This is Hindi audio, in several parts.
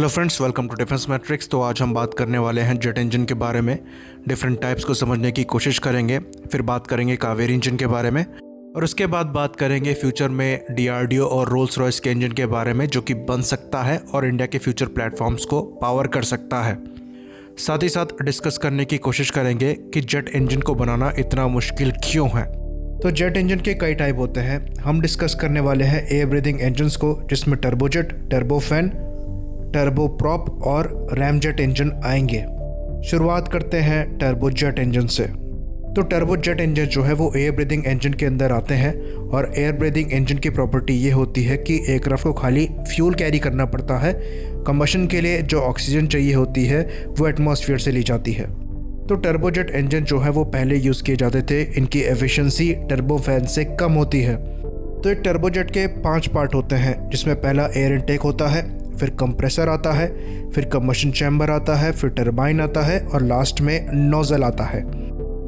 Hello friends, welcome to defence matrix. तो आज हम बात करने वाले हैं जेट इंजन के बारे में। डिफरेंट टाइप्स को समझने की कोशिश करेंगे, फिर बात करेंगे कावेरी इंजन के बारे में, और उसके बाद बात करेंगे फ्यूचर में डीआरडीओ और रोल्स रॉयस के इंजन के बारे में, जो कि बन सकता है और इंडिया के फ्यूचर प्लेटफॉर्म्स को पावर कर सकता है। साथ ही साथ डिस्कस करने की कोशिश करेंगे कि जेट इंजन को बनाना इतना मुश्किल क्यों है। तो जेट इंजन के कई टाइप होते हैं। हम डिस्कस करने वाले हैं एयर ब्रीदिंग इंजन्स को, जिसमें टर्बोजेट, टर्बोफैन, टर्बोप्रॉप और रैमजेट इंजन आएंगे। शुरुआत करते हैं टर्बोजेट इंजन से। तो टर्बोजेट इंजन जो है वो एयर ब्रीदिंग इंजन के अंदर आते हैं, और एयर ब्रीदिंग इंजन की प्रॉपर्टी ये होती है कि एयरक्राफ्ट को खाली फ्यूल कैरी करना पड़ता है। कंबशन के लिए जो ऑक्सीजन चाहिए होती है वो एटमॉस्फेयर से ली जाती है। तो टर्बोजेट इंजन जो है वो पहले यूज़ किए जाते थे। इनकी एफिशिएंसी टर्बोफैन से कम होती है। तो एक टर्बोजेट के 5 पार्ट होते हैं, जिसमें पहला एयर इनटेक होता है, फिर कंप्रेसर आता है, फिर कंबशन चैम्बर आता है, फिर टरबाइन आता है, और लास्ट में नोजल आता है।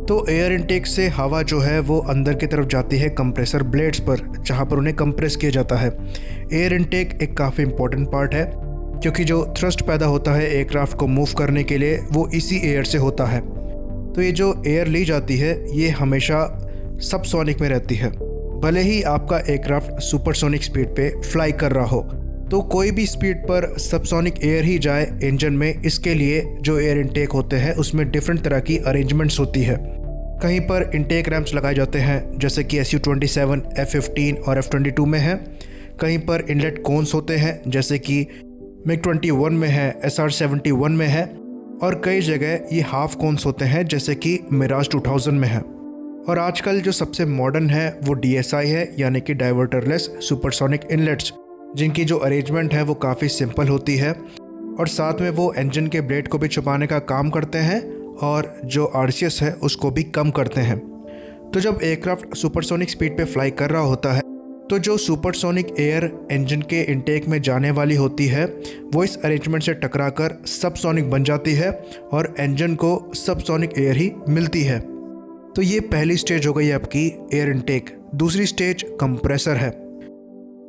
तो एयर इनटेक से हवा जो है वो अंदर की तरफ जाती है कंप्रेसर ब्लेड्स पर, जहाँ पर उन्हें कंप्रेस किया जाता है। एयर इनटेक एक काफ़ी इंपॉर्टेंट पार्ट है, क्योंकि जो थ्रस्ट पैदा होता है एयरक्राफ्ट को मूव करने के लिए वो इसी एयर से होता है। तो ये जो एयर ली जाती है ये हमेशा सबसोनिक में रहती है। भले ही आपका एयरक्राफ्ट सुपरसोनिक स्पीड पे फ्लाई कर रहा हो, तो कोई भी स्पीड पर सबसोनिक एयर ही जाए इंजन में, इसके लिए जो एयर इनटेक होते हैं उसमें डिफरेंट तरह की अरेंजमेंट्स होती है। कहीं पर इनटेक रैम्प्स लगाए जाते हैं, जैसे कि SU-27, F-15 और F-22 में है। कहीं पर इनलेट कोन्स होते हैं, जैसे कि MiG-21 में है, SR-71 में है, और कई जगह ये हाफ कोन्स होते हैं, जैसे कि मिराज 2000 में है। और आजकल जो सबसे मॉडर्न है वो DSI है, यानी कि डाइवर्टरलेस सुपरसोनिक इनलेट्स, जिनकी जो अरेंजमेंट है वो काफ़ी सिंपल होती है, और साथ में वो इंजन के ब्लेड को भी छुपाने का काम करते हैं, और जो RCS है उसको भी कम करते हैं। तो जब एयरक्राफ्ट सुपरसोनिक स्पीड पे फ्लाई कर रहा होता है, तो जो सुपरसोनिक एयर इंजन के इनटेक में जाने वाली होती है वो इस अरेंजमेंट से टकराकर सबसोनिक बन जाती है, और इंजन को सबसोनिक एयर ही मिलती है। तो ये पहली स्टेज हो गई आपकी एयर इनटेक। दूसरी स्टेज कंप्रेसर है।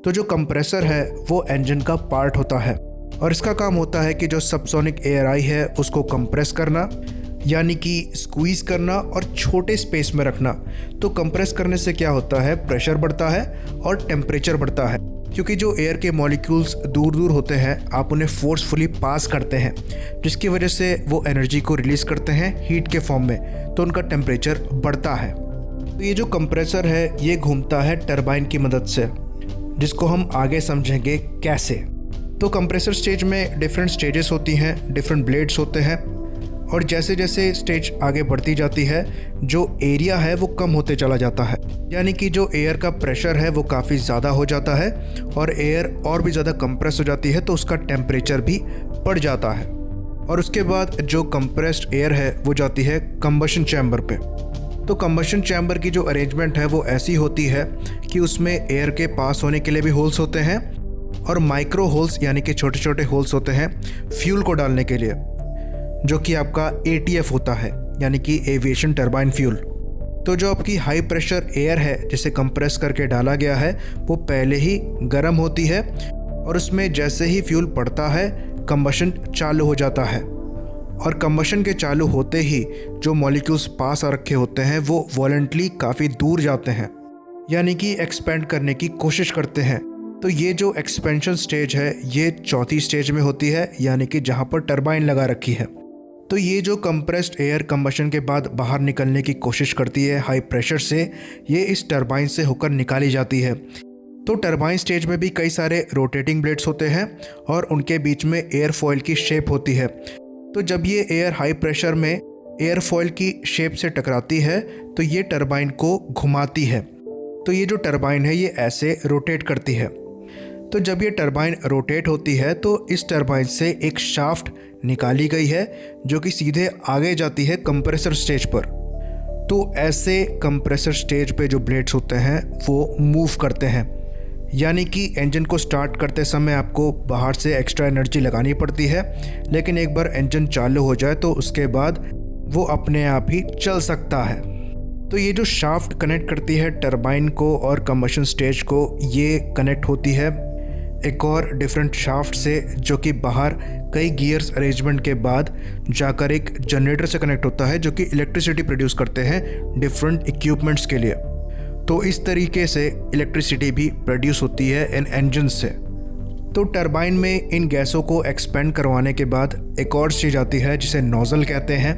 तो जो कंप्रेसर है वो इंजन का पार्ट होता है, और इसका काम होता है कि जो सबसोनिक एयर आई है उसको कंप्रेस करना, यानी कि स्क्वीज़ करना और छोटे स्पेस में रखना। तो कंप्रेस करने से क्या होता है, प्रेशर बढ़ता है और टेम्परेचर बढ़ता है, क्योंकि जो एयर के मॉलिक्यूल्स दूर दूर होते हैं आप उन्हें फोर्सफुली पास करते हैं, जिसकी वजह से वो एनर्जी को रिलीज़ करते हैं हीट के फॉर्म में, तो उनका टेम्परेचर बढ़ता है। तो ये जो कंप्रेसर है ये घूमता है टरबाइन की मदद से, जिसको हम आगे समझेंगे कैसे। तो कंप्रेसर स्टेज में डिफरेंट स्टेजेस होती हैं, डिफरेंट ब्लेड्स होते हैं, और जैसे जैसे स्टेज आगे बढ़ती जाती है जो एरिया है वो कम होते चला जाता है, यानी कि जो एयर का प्रेशर है वो काफ़ी ज़्यादा हो जाता है, और एयर और भी ज़्यादा कंप्रेस हो जाती है, तो उसका टेम्परेचर भी बढ़ जाता है। और उसके बाद जो कंप्रेस्ड एयर है वो जाती है कंबशन चैम्बर पे। तो कंबशन चैम्बर की जो अरेंजमेंट है वो ऐसी होती है कि उसमें एयर के पास होने के लिए भी होल्स होते हैं, और माइक्रो होल्स यानी कि छोटे छोटे होल्स होते हैं फ्यूल को डालने के लिए, जो कि आपका ATF होता है, यानी कि एविएशन टरबाइन फ्यूल। तो जो आपकी हाई प्रेशर एयर है जिसे कंप्रेस करके डाला गया है वो पहले ही गर्म होती है, और उसमें जैसे ही फ्यूल पड़ता है कंबशन चालू हो जाता है, और कंबशन के चालू होते ही जो मॉलिक्यूल्स पास आ रखे होते हैं वो वॉलेंटली काफ़ी दूर जाते हैं, यानी कि एक्सपेंड करने की कोशिश करते हैं। तो ये जो एक्सपेंशन स्टेज है ये चौथी स्टेज में होती है, यानी कि जहाँ पर टरबाइन लगा रखी है। तो ये जो कंप्रेस्ड एयर कंबशन के बाद बाहर निकलने की कोशिश करती है हाई प्रेशर से, ये इस टरबाइन से होकर निकाली जाती है। तो टरबाइन स्टेज में भी कई सारे रोटेटिंग ब्लेड्स होते हैं, और उनके बीच में एयर फॉइल की शेप होती है। तो जब ये एयर हाई प्रेशर में एयर फॉइल की शेप से टकराती है तो ये टरबाइन को घुमाती है। तो ये जो टरबाइन है ये ऐसे रोटेट करती है। तो जब ये टरबाइन रोटेट होती है तो इस टरबाइन से एक शाफ्ट निकाली गई है, जो कि सीधे आगे जाती है कंप्रेसर स्टेज पर। तो ऐसे कंप्रेसर स्टेज पे जो ब्लेड्स होते हैं वो मूव करते हैं, यानी कि इंजन को स्टार्ट करते समय आपको बाहर से एक्स्ट्रा एनर्जी लगानी पड़ती है, लेकिन एक बार इंजन चालू हो जाए तो उसके बाद वो अपने आप ही चल सकता है। तो ये जो शाफ्ट कनेक्ट करती है टरबाइन को और कंबशन स्टेज को, ये कनेक्ट होती है एक और डिफरेंट शाफ्ट से, जो कि बाहर कई गियर्स अरेंजमेंट के बाद जाकर एक जनरेटर से कनेक्ट होता है, जो कि इलेक्ट्रिसिटी प्रोड्यूस करते हैं डिफरेंट इक्विपमेंट्स के लिए। तो इस तरीके से इलेक्ट्रिसिटी भी प्रोड्यूस होती है इन इंजन से। तो टरबाइन में इन गैसों को एक्सपेंड करवाने के बाद एक और चीज़ आती है जिसे नोज़ल कहते हैं,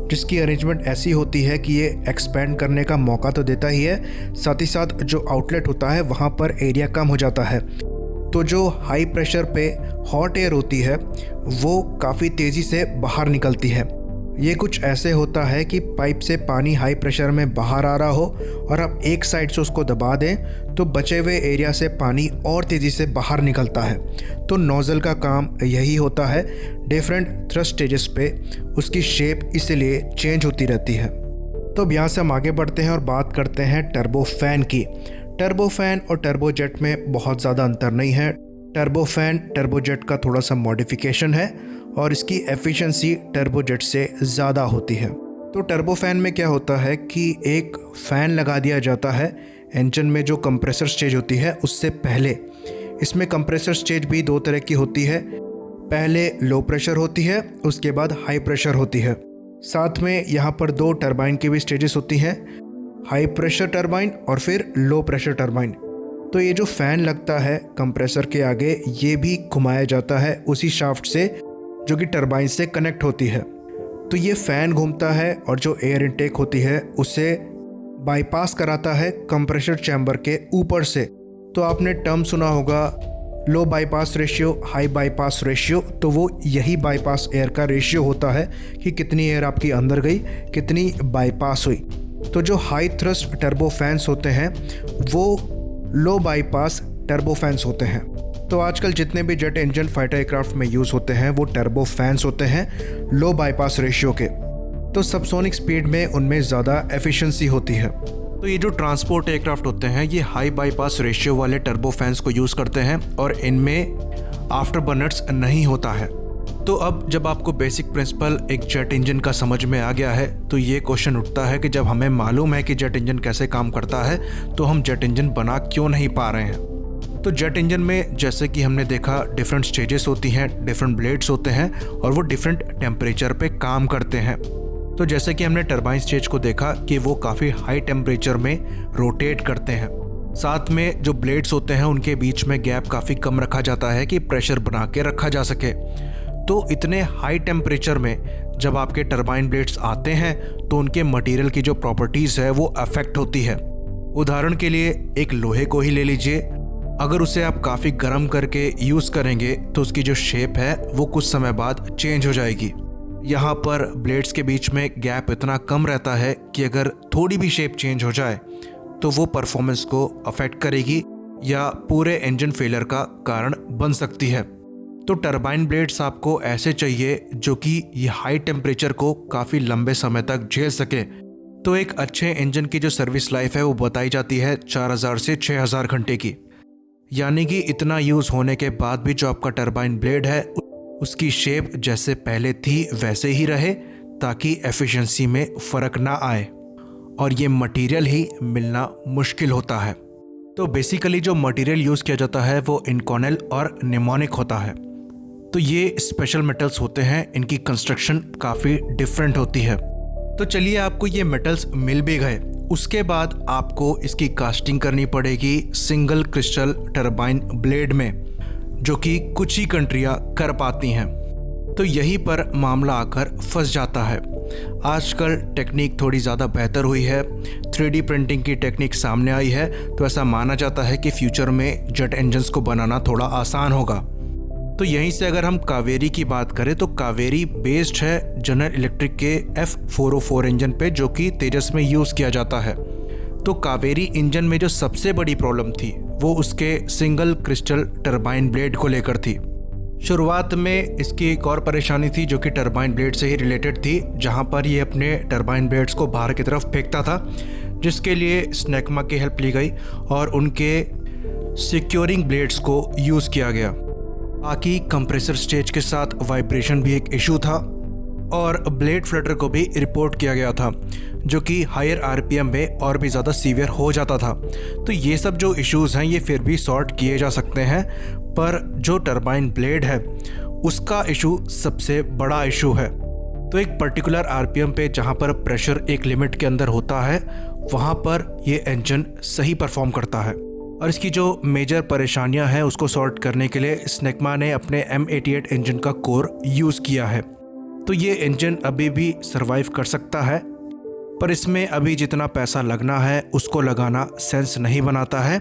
जिसकी अरेंजमेंट ऐसी होती है कि ये एक्सपेंड करने का मौका तो देता ही है, साथ ही साथ जो आउटलेट होता है वहाँ पर एरिया कम हो जाता है। तो जो हाई प्रेशर पे हॉट एयर होती है वो काफ़ी तेज़ी से बाहर निकलती है। ये कुछ ऐसे होता है कि पाइप से पानी हाई प्रेशर में बाहर आ रहा हो और आप एक साइड से उसको दबा दें तो बचे हुए एरिया से पानी और तेज़ी से बाहर निकलता है। तो नोज़ल का काम यही होता है। डिफरेंट थ्रस्ट स्टेजेस पे उसकी शेप इसलिए चेंज होती रहती है। तो अब यहाँ से हम आगे बढ़ते हैं और बात करते हैं टर्बोफैन की। टर्बोफैन और टर्बोजेट में बहुत ज़्यादा अंतर नहीं है। टर्बोफैन टर्बोजेट का थोड़ा सा मॉडिफिकेशन है और इसकी एफिशिएंसी टर्बोजेट से ज़्यादा होती है। तो टर्बोफैन में क्या होता है कि एक फ़ैन लगा दिया जाता है इंजन में जो कंप्रेसर स्टेज होती है उससे पहले। इसमें कंप्रेसर स्टेज भी दो तरह की होती है, पहले लो प्रेशर होती है, उसके बाद हाई प्रेशर होती है। साथ में यहाँ पर दो टरबाइन की भी स्टेजेस होती हैं, हाई प्रेशर टरबाइन और फिर लो प्रेशर टरबाइन। तो ये जो फ़ैन लगता है कंप्रेसर के आगे, ये भी घुमाया जाता है उसी शाफ्ट से जो कि टरबाइन से कनेक्ट होती है। तो ये फ़ैन घूमता है और जो एयर इनटेक होती है उसे बाईपास कराता है कंप्रेसर चैम्बर के ऊपर से। तो आपने टर्म सुना होगा low bypass ratio, high bypass ratio. तो वो यही बाईपास एयर का रेशियो होता है कि कितनी एयर आपकी अंदर गई, कितनी बाईपास हुई। तो जो हाई थ्रस्ट टर्बोफैन्स होते हैं वो लो बाईपास टर्बोफैन्स होते हैं। तो आजकल जितने भी जेट इंजन फाइटर एयरक्राफ्ट में यूज़ होते हैं वो टर्बोफैन्स होते हैं लो बाईपास रेशियो के। तो सबसोनिक स्पीड में उनमें ज़्यादा एफिशिएंसी होती है। तो ये जो ट्रांसपोर्ट एयरक्राफ्ट होते हैं ये हाई बाईपास रेशियो वाले टर्बोफैन्स को यूज़ करते हैं और इनमें आफ्टर बर्नर्स नहीं होता है। तो अब जब आपको बेसिक प्रिंसिपल एक जेट इंजन का समझ में आ गया है तो ये क्वेश्चन उठता है कि जब हमें मालूम है कि जेट इंजन कैसे काम करता है तो हम जेट इंजन बना क्यों नहीं पा रहे हैं। तो जेट इंजन में जैसे कि हमने देखा डिफरेंट स्टेजेस होती हैं, डिफरेंट ब्लेड्स होते हैं और वो डिफरेंट टेम्परेचर पे काम करते हैं। तो जैसे कि हमने टरबाइन स्टेज को देखा कि वो काफ़ी हाई टेम्परेचर में रोटेट करते हैं। साथ में जो ब्लेड्स होते हैं उनके बीच में गैप काफ़ी कम रखा जाता है कि प्रेशर बना के रखा जा सके। तो इतने हाई टेम्परेचर में जब आपके टरबाइन ब्लेड्स आते हैं तो उनके मटेरियल की जो प्रॉपर्टीज़ है वो अफेक्ट होती है। उदाहरण के लिए एक लोहे को ही ले लीजिए, अगर उसे आप काफ़ी गर्म करके यूज़ करेंगे तो उसकी जो शेप है वो कुछ समय बाद चेंज हो जाएगी। यहाँ पर ब्लेड्स के बीच में गैप इतना कम रहता है कि अगर थोड़ी भी शेप चेंज हो जाए तो वो परफॉर्मेंस को अफेक्ट करेगी या पूरे इंजन फेलियर का कारण बन सकती है। तो टरबाइन ब्लेड्स आपको ऐसे चाहिए जो कि ये हाई टेम्परेचर को काफ़ी लंबे समय तक झेल सके। तो एक अच्छे इंजन की जो सर्विस लाइफ है वो बताई जाती है 4000 से 6000 घंटे की। यानी कि इतना यूज़ होने के बाद भी जो आपका टरबाइन ब्लेड है उसकी शेप जैसे पहले थी वैसे ही रहे ताकि एफिशिएंसी में फ़र्क ना आए, और ये मटेरियल ही मिलना मुश्किल होता है। तो बेसिकली जो मटेरियल यूज़ किया जाता है वो इनकॉनेल और निमोनिक होता है। तो ये स्पेशल मेटल्स होते हैं, इनकी कंस्ट्रक्शन काफ़ी डिफरेंट होती है। तो चलिए आपको ये मेटल्स मिल भी गए, उसके बाद आपको इसकी कास्टिंग करनी पड़ेगी सिंगल क्रिस्टल टरबाइन ब्लेड में, जो कि कुछ ही कंट्रियां कर पाती हैं। तो यहीं पर मामला आकर फंस जाता है। आजकल टेक्निक थोड़ी ज़्यादा बेहतर हुई है, 3D प्रिंटिंग की टेक्निक सामने आई है, तो ऐसा माना जाता है कि फ्यूचर में जेट इंजन्स को बनाना थोड़ा आसान होगा। तो यहीं से अगर हम कावेरी की बात करें तो कावेरी बेस्ड है जनरल इलेक्ट्रिक के F404 इंजन पे, जो कि तेजस में यूज़ किया जाता है। तो कावेरी इंजन में जो सबसे बड़ी प्रॉब्लम थी वो उसके सिंगल क्रिस्टल टरबाइन ब्लेड को लेकर थी। शुरुआत में इसकी एक और परेशानी थी जो कि टरबाइन ब्लेड से ही रिलेटेड थी, जहां पर ये अपने टरबाइन ब्लेड्स को बाहर की तरफ फेंकता था, जिसके लिए स्नेकमा की हेल्प ली गई और उनके सिक्योरिंग ब्लेड्स को यूज़ किया गया। बाकी कंप्रेसर स्टेज के साथ वाइब्रेशन भी एक इशू था, और ब्लेड फ्लटर को भी रिपोर्ट किया गया था, जो कि हायर आरपीएम में और भी ज़्यादा सीवियर हो जाता था। तो ये सब जो इश्यूज़ हैं ये फिर भी सॉर्ट किए जा सकते हैं, पर जो टरबाइन ब्लेड है उसका इशू सबसे बड़ा इशू है। तो एक पर्टिकुलर आरपीएम पे जहाँ पर प्रेशर एक लिमिट के अंदर होता है वहाँ पर ये इंजन सही परफॉर्म करता है। और इसकी जो मेजर परेशानियाँ हैं उसको सॉर्ट करने के लिए स्नेकमा ने अपने M88 इंजन का कोर यूज़ किया है। तो ये इंजन अभी भी सरवाइव कर सकता है, पर इसमें अभी जितना पैसा लगना है उसको लगाना सेंस नहीं बनाता है,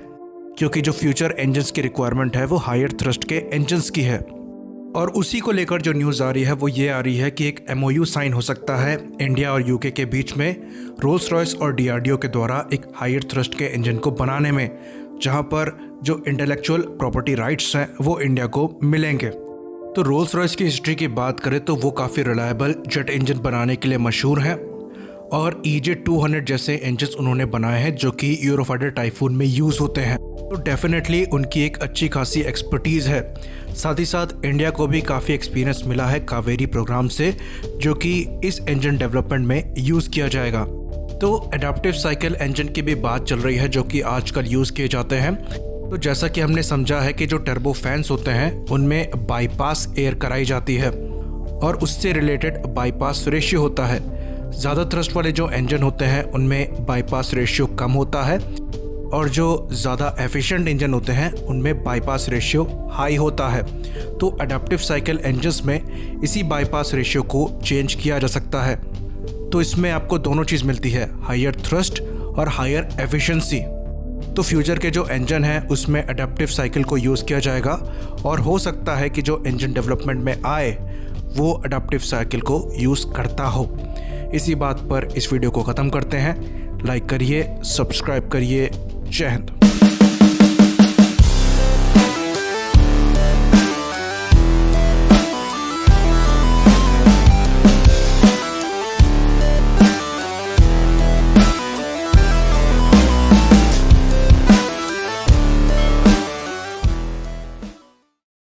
क्योंकि जो फ्यूचर इंजन्स की रिक्वायरमेंट है वो हायर थ्रस्ट के इंजन्स की है। और उसी को लेकर जो न्यूज़ आ रही है वो ये आ रही है कि एक MOU साइन हो सकता है इंडिया और UK के बीच में रोल्स रॉयस और DRDO के द्वारा एक हायर थ्रस्ट के इंजन को बनाने में, जहाँ पर जो इंटेलेक्चुअल प्रॉपर्टी राइट्स हैं वो इंडिया को मिलेंगे। तो रोल्स रॉयस की हिस्ट्री की बात करें तो वो काफ़ी रिलायबल जेट इंजन बनाने के लिए मशहूर हैं, और EJ200 जैसे इंजन्स उन्होंने बनाए हैं जो कि यूरोफाइटर टाइफून में यूज़ होते हैं। तो डेफिनेटली उनकी एक अच्छी खासी एक्सपर्टीज़ है। साथ ही साथ इंडिया को भी काफ़ी एक्सपीरियंस मिला है कावेरी प्रोग्राम से, जो कि इस इंजन डेवलपमेंट में यूज़ किया जाएगा। तो एडाप्टिव साइकिल इंजन की भी बात चल रही है जो कि आजकल यूज़ किए जाते हैं। तो जैसा कि हमने समझा है कि जो टर्बो फैंस होते हैं उनमें बाईपास एयर कराई जाती है और उससे रिलेटेड बाईपास रेशियो होता है। ज़्यादा थ्रस्ट वाले जो इंजन होते हैं उनमें बाईपास रेशियो कम होता है, और जो ज़्यादा एफिशिएंट इंजन होते हैं उनमें बाईपास रेशियो हाई होता है। तो एडाप्टिव साइकिल इंजन्स में इसी बाईपास रेशियो को चेंज किया जा सकता है। तो इसमें आपको दोनों चीज़ मिलती है, हायर थ्रस्ट और हायर एफिशिएंसी। तो फ्यूचर के जो इंजन हैं उसमें एडाप्टिव साइकिल को यूज़ किया जाएगा, और हो सकता है कि जो इंजन डेवलपमेंट में आए वो एडाप्टिव साइकिल को यूज़ करता हो। इसी बात पर इस वीडियो को ख़त्म करते हैं। लाइक करिए, सब्सक्राइब करिए। जय हिंद।